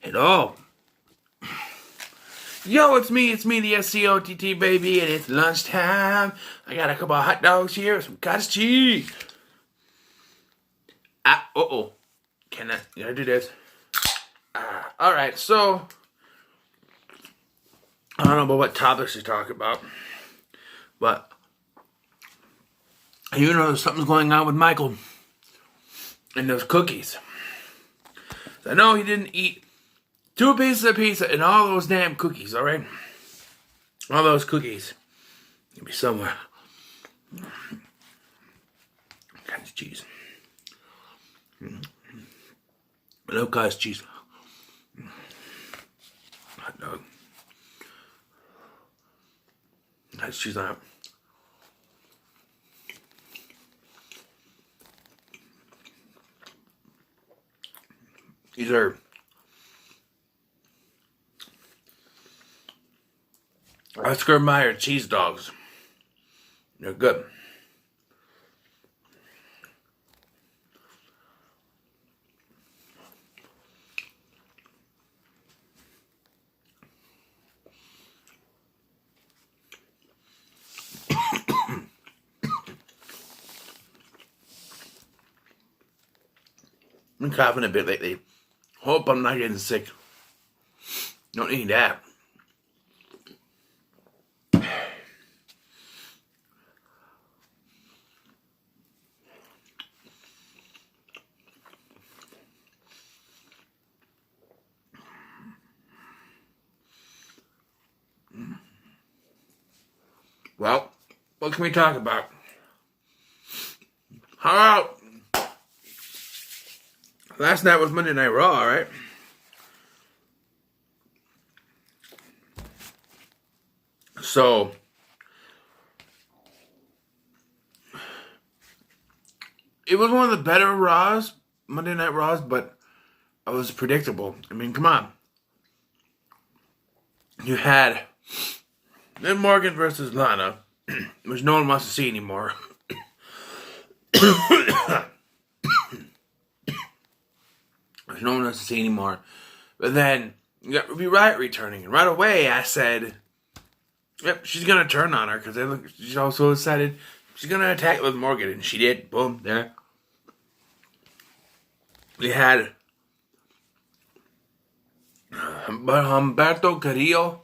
Hello. Yo, it's me, the SCOTT baby, and it's lunchtime. I got a couple of hot dogs here, some cottage cheese. Can I do this? Alright, so, I don't know about what topics to talk about, but, you know, something's going on with Michael and those cookies. I know he didn't eat 2 pieces of pizza and all those damn cookies, alright? All those cookies. Give me somewhere. Cottage cheese. No cottage cheese. Hot dog. Cottage cheese on it. These are Oscar Mayer cheese dogs. They're good. I'm coughing a bit lately. Hope I'm not getting sick. Don't need that. Well, what can we talk about? How about last night was Monday Night Raw, right? So, it was one of the better Raws, Monday Night Raws, but it was predictable. I mean, come on. You had Liv Morgan versus Lana, which no one wants to see anymore. Which no one wants to see anymore. But then, you got Ruby Riott returning. And right away, I said, yep, she's going to turn on her. Because she also decided she's going to attack Liv Morgan. And she did. Boom, there. We had Humberto Carrillo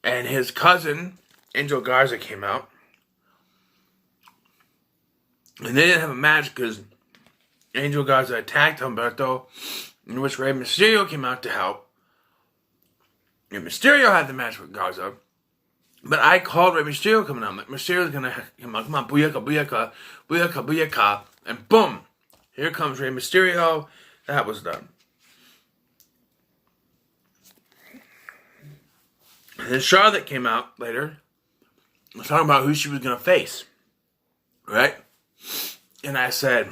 and his cousin, Angel Garza, came out. And they didn't have a match because Angel Garza attacked Humberto, in which Rey Mysterio came out to help. And Mysterio had the match with Garza. But I called Rey Mysterio coming out. I'm like, Mysterio's going to come out. Come on, booyaka, booyaka, booyaka, booyaka. And boom, here comes Rey Mysterio. That was done. And then Charlotte came out later. Was talking about who she was going to face. Right? And I said,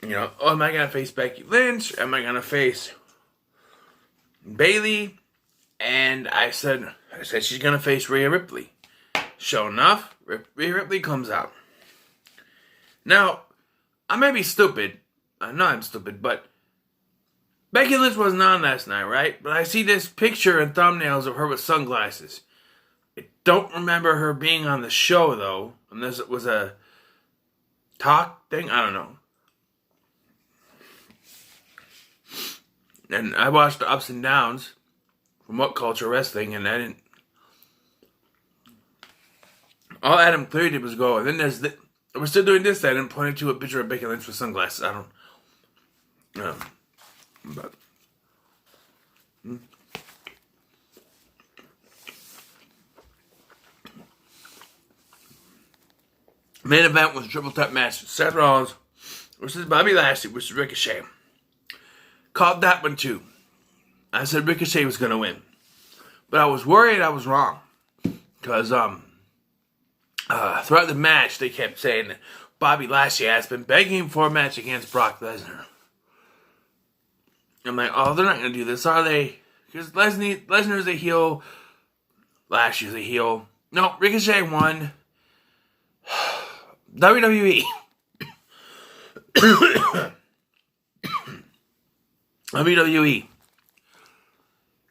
you know, oh, am I going to face Becky Lynch? Am I going to face Bayley? And I said she's going to face Rhea Ripley. Sure enough, Rhea Ripley comes out. Now, I may be stupid. I know I'm stupid, but Becky Lynch wasn't on last night, right? But I see this picture and thumbnails of her with sunglasses. I don't remember her being on the show, though. Unless it was a talk thing. I don't know. And I watched the ups and downs from What Culture Wrestling, and I didn't. All Adam Cleary did was go, and then there's the. We're still doing this. I didn't point to a picture of Becky Lynch with sunglasses. I don't. But. Main event was a triple threat match. Seth Rollins versus Bobby Lashley versus Ricochet. Called that one too. I said Ricochet was going to win. But I was worried I was wrong. Because throughout the match, they kept saying that Bobby Lashley has been begging for a match against Brock Lesnar. I'm like, oh, they're not going to do this, are they? Because Lesnar's a heel. Lashley's a heel. No, Ricochet won. WWE. WWE.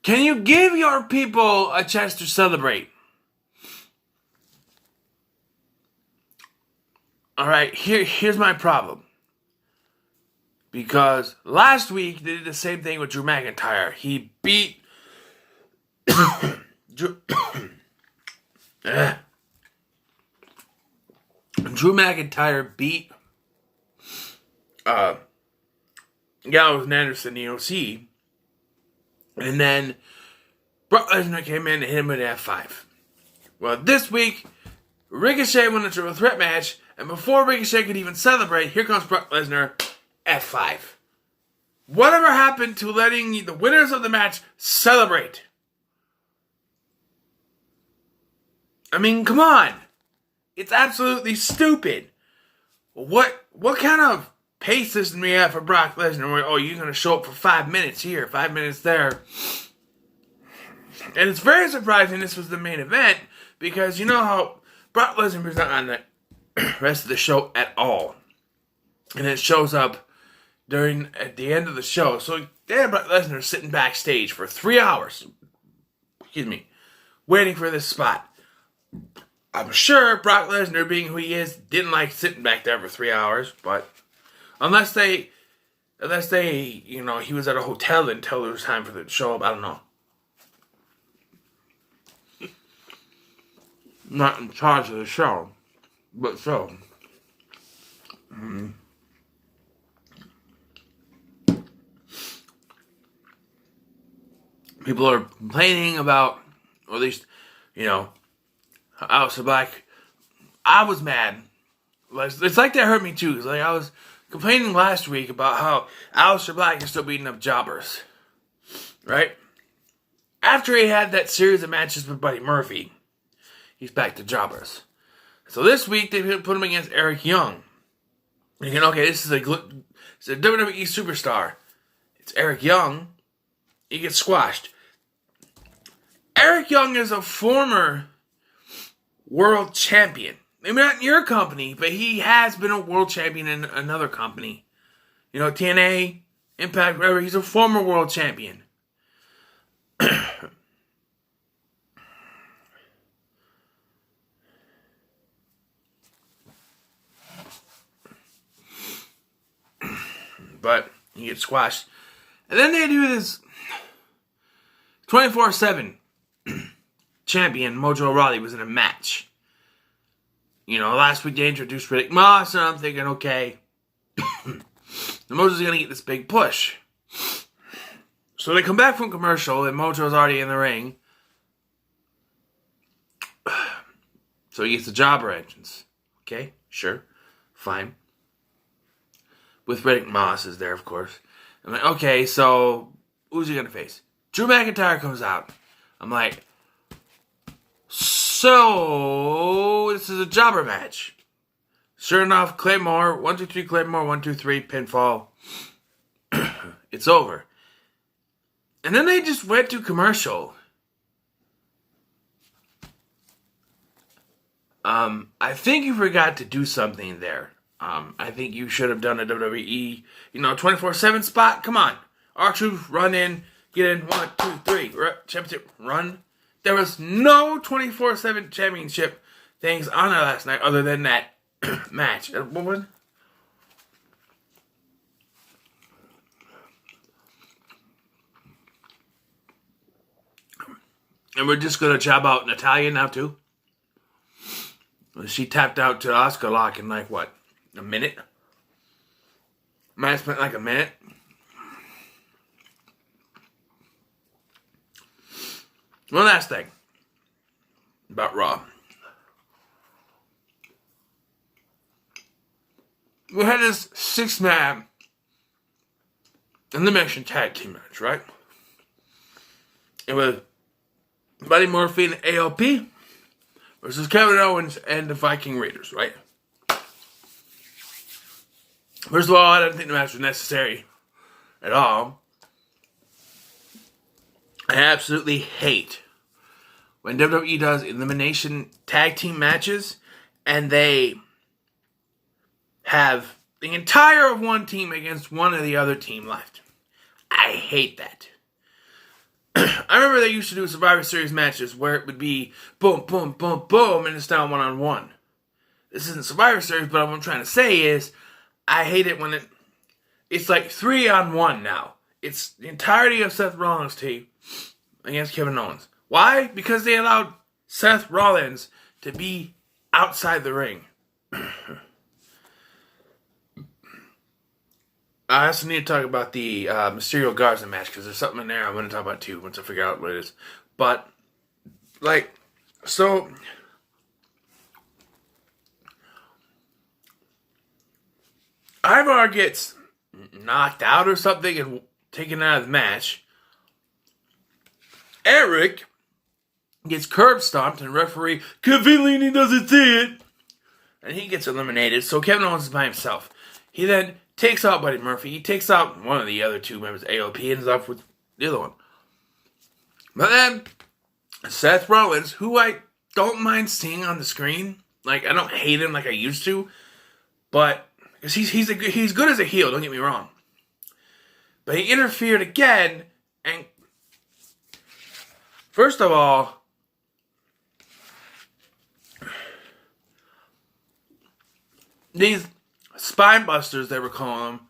Can you give your people a chance to celebrate? Alright, here's my problem. Because last week they did the same thing with Drew McIntyre. He beat Drew McIntyre beat Gallows and Anderson in the OC. And then Brock Lesnar came in and hit him with an F5. Well, this week, Ricochet won a triple threat match, and before Ricochet could even celebrate, here comes Brock Lesnar, F5. Whatever happened to letting the winners of the match celebrate? I mean, come on. It's absolutely stupid. What kind of pay system do we have for Brock Lesnar where, oh, you're going to show up for 5 minutes here, 5 minutes there? And it's very surprising this was the main event because you know how Brock Lesnar was not on the rest of the show at all. And it shows up at the end of the show. So Dan Brock Lesnar is sitting backstage for 3 hours. Waiting for this spot. I'm sure Brock Lesnar, being who he is, didn't like sitting back there for 3 hours, but unless they, he was at a hotel until it was time for the show up, I don't know. Not in charge of the show, but so. People are complaining about, or at least, Aleister Black. I was mad. It's like that hurt me too. Cause I was complaining last week about how Aleister Black is still beating up jobbers. Right? After he had that series of matches with Buddy Murphy, he's back to jobbers. So this week they put him against Eric Young. Thinking, okay, this is a WWE superstar. It's Eric Young. He gets squashed. Eric Young is a former world champion. Maybe not in your company, but he has been a world champion in another company. TNA, Impact, whatever. He's a former world champion. But he gets squashed. And then they do this 24/7 champion Mojo Rawley was in a match. Last week they introduced Riddick Moss, and I'm thinking, okay, the Mojo's going to get this big push. So they come back from commercial, and Mojo's already in the ring. So he gets the jobber entrance. Okay, sure, fine. With Riddick Moss is there, of course. I'm like, okay, so who's he going to face? Drew McIntyre comes out. I'm like, so this is a jobber match. Sure enough, Claymore, 1, 2, 3, Claymore, 1, 2, 3, pinfall. It's over. And then they just went to commercial. I think you forgot to do something there. I think you should have done a WWE, 24/7 spot. Come on. R-Truth, run in, get in, 1, 2, 3, championship, run. There was no 24/7 championship things on there last night other than that match. What was it? And we're just going to job out Natalya now, too. She tapped out to Asuka Lock in a minute? Match spent a minute. One last thing about Raw. We had this 6-man elimination tag team match, right? It was Buddy Murphy and ALP versus Kevin Owens and the Viking Raiders, right? First of all, I didn't think the match was necessary at all. I absolutely hate when WWE does elimination tag team matches and they have the entire of one team against one of the other team left. I hate that. I remember they used to do Survivor Series matches where it would be boom, boom, boom, boom, and it's down one-on-one. This isn't Survivor Series, but what I'm trying to say is I hate it when it's like 3-on-1 now. It's the entirety of Seth Rollins' team against Kevin Owens. Why? Because they allowed Seth Rollins to be outside the ring. I also need to talk about the Mysterio Garza match because there's something in there I'm going to talk about too once I figure out what it is. But, so Ivar gets knocked out or something and taken out of the match. Eric gets curb stomped and referee conveniently doesn't see it. And he gets eliminated. So Kevin Owens is by himself. He then takes out Buddy Murphy. He takes out one of the other two members, AOP, ends up with the other one. But then Seth Rollins, who I don't mind seeing on the screen. Like, I don't hate him like I used to. But he's good as a heel, don't get me wrong. But he interfered again, and first of all, these spine busters, they were calling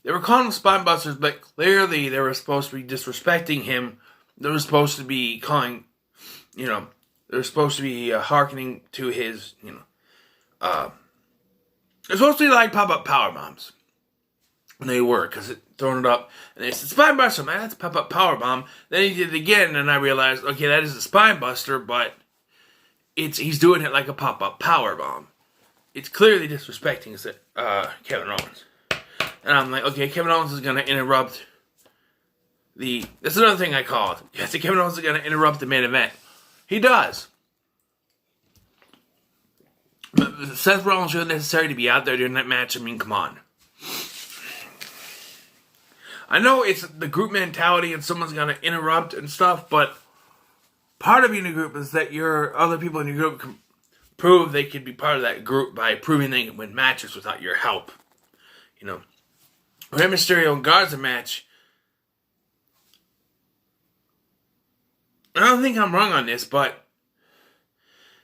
them spine busters, but clearly they were supposed to be disrespecting him. They were supposed to be calling, they were supposed to be hearkening to his, they're supposed to be like pop-up power bombs. And they were, because it thrown it up. And they said, spine buster, man, that's a pop-up power bomb. Then he did it again, and I realized, okay, that is a spine buster, but he's doing it like a pop-up power bomb. It's clearly disrespecting Kevin Owens. And I'm like, okay, Kevin Owens is going to interrupt that's another thing I called. Yes, Kevin Owens is going to interrupt the main event. He does. But Seth Rollins wasn't necessary to be out there during that match. I mean, come on. I know it's the group mentality and someone's going to interrupt and stuff, but part of being a group is that your other people in your group can prove they could be part of that group by proving they can win matches without your help. Rey Mysterio and Garza match, I don't think I'm wrong on this, but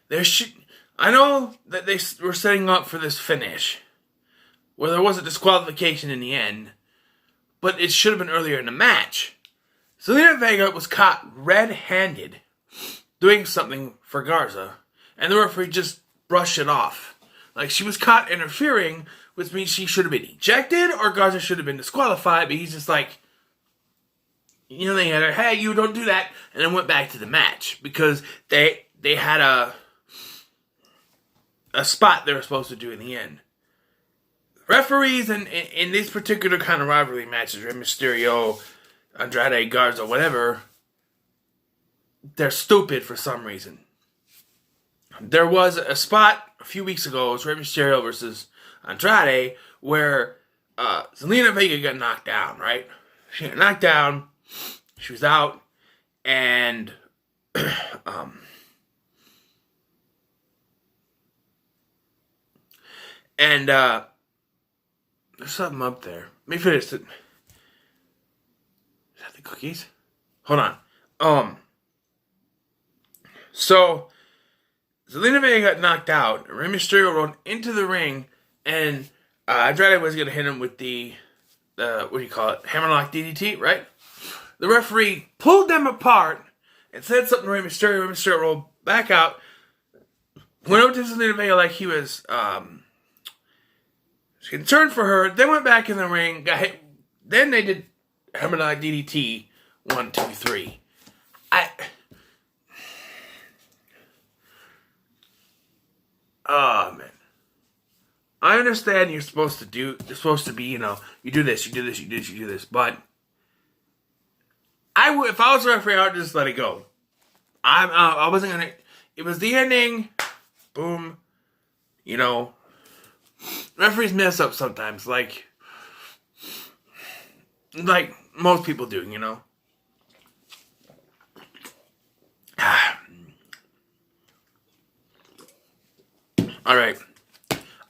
I know that they were setting up for this finish where there was a disqualification in the end, but it should have been earlier in the match. Selena Vega was caught red-handed doing something for Garza, and the referee just brushed it off. Like, she was caught interfering, which means she should have been ejected, or Garza should have been disqualified, but he's just like, they had her, hey, you don't do that, and then went back to the match, because they had a spot they were supposed to do in the end. Referees in these particular kind of rivalry matches, Rey Mysterio, Andrade, Garza, whatever, they're stupid for some reason. There was a spot a few weeks ago, it was Rey Mysterio versus Andrade, where Selena Vega got knocked down, right? She got knocked down, she was out, and there's something up there. Let me finish it. Is that the cookies? Hold on. So Selena Vega got knocked out. Rey Mysterio rolled into the ring, and Andrade was going to hit him with the what do you call it? Hammerlock DDT, right? The referee pulled them apart and said something to Rey Mysterio. Rey Mysterio rolled back out, went over to Selena Vega like he was concerned for her, then went back in the ring, got hit. Then they did Hammerlock DDT 1, 2, 3. Oh, man. I understand you're supposed to be, you do this, you do this, you do this, you do this, but if I was a referee, I would just let it go. I wasn't gonna, it was the ending, boom, referees mess up sometimes, like most people do, Alright.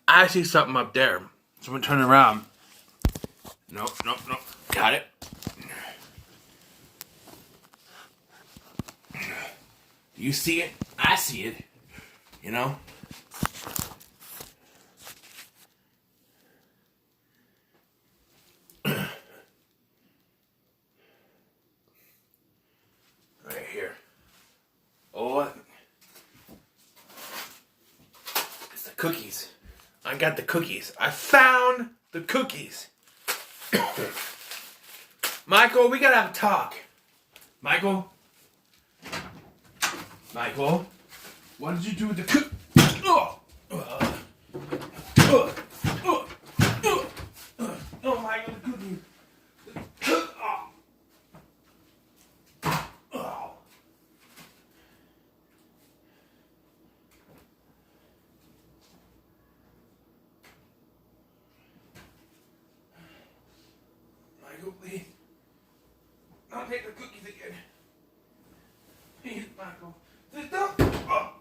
I see something up there. So I'm going to turn around. Nope. Got it. You see it, I see it. You know? Right here. Oh, it's the cookies. I got the cookies. I found the cookies. Michael, we gotta have a talk. Michael? Michael? What did you do with the cook? Oh, Michael, the cookie. Michael, please. Don't take the cookies again. Please, Michael. Don't. Oh.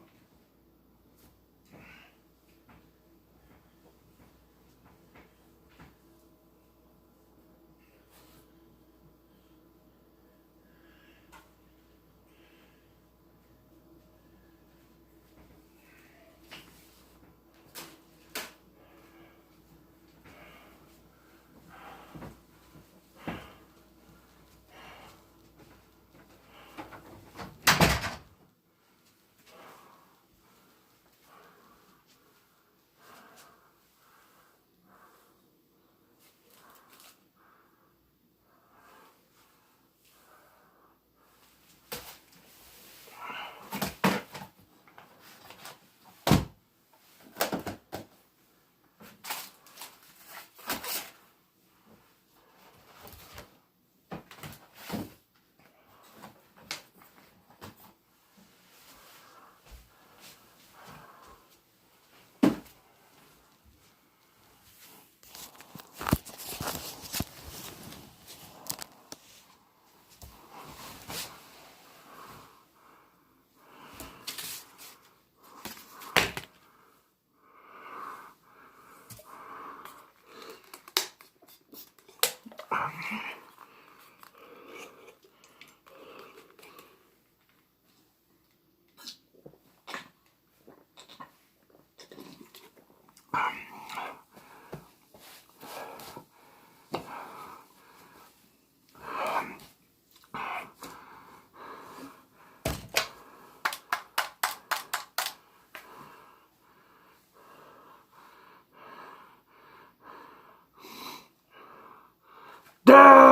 Die!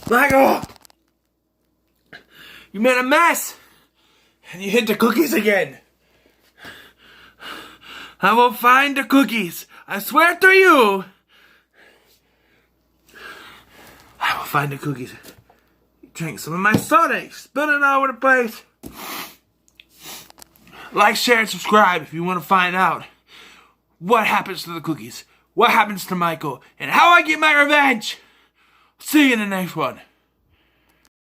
Michael! You made a mess! And you hid the cookies again! I will find the cookies! I swear to you! I will find the cookies. You drank some of my soda, you spilled it all over the place. Like, share, and subscribe if you want to find out what happens to the cookies, what happens to Michael, and how I get my revenge! See you in the next one.